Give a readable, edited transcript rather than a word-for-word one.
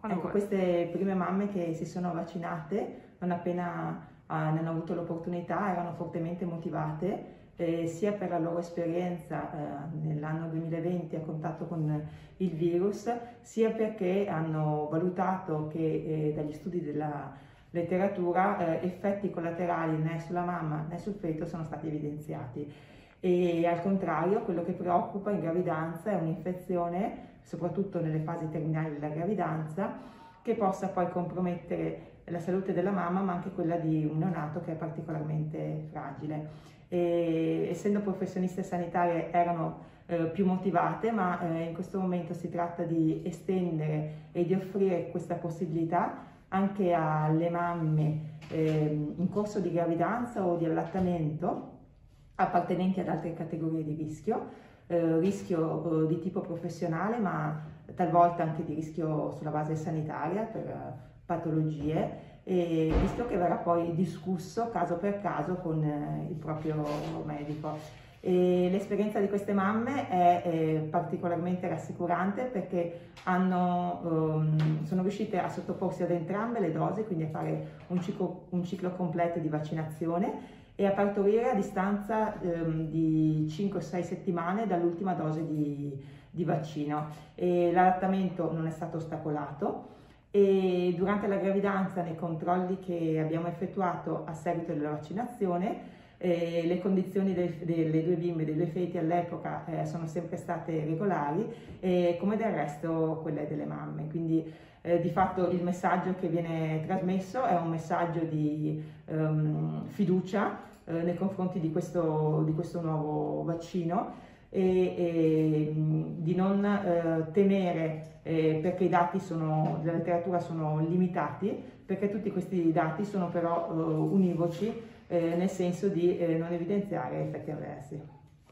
Ecco, queste prime mamme che si sono vaccinate, non appena ne hanno avuto l'opportunità, erano fortemente motivate, sia per la loro esperienza nell'anno 2020 a contatto con il virus, sia perché hanno valutato che dagli studi della letteratura effetti collaterali né sulla mamma né sul feto sono stati evidenziati. E al contrario, quello che preoccupa in gravidanza è un'infezione, soprattutto nelle fasi terminali della gravidanza, che possa poi compromettere la salute della mamma, ma anche quella di un neonato che è particolarmente fragile. E, essendo professioniste sanitarie, erano più motivate, ma in questo momento si tratta di estendere e di offrire questa possibilità anche alle mamme in corso di gravidanza o di allattamento appartenenti ad altre categorie di rischio di tipo professionale, ma talvolta anche di rischio sulla base sanitaria per patologie, e visto che verrà poi discusso caso per caso con il proprio medico. L'esperienza di queste mamme è particolarmente rassicurante perché sono riuscite a sottoporsi ad entrambe le dosi, quindi a fare un ciclo completo di vaccinazione e a partorire a distanza di 5-6 settimane dall'ultima dose di vaccino. L'allattamento non è stato ostacolato e durante la gravidanza, nei controlli che abbiamo effettuato a seguito della vaccinazione, le condizioni delle due bimbe, dei due feti all'epoca sono sempre state regolari, come del resto quelle delle mamme. Quindi di fatto il messaggio che viene trasmesso è un messaggio di fiducia nei confronti di questo nuovo vaccino e di non temere perché i dati della letteratura sono limitati, perché tutti questi dati sono però univoci nel senso di non evidenziare effetti avversi.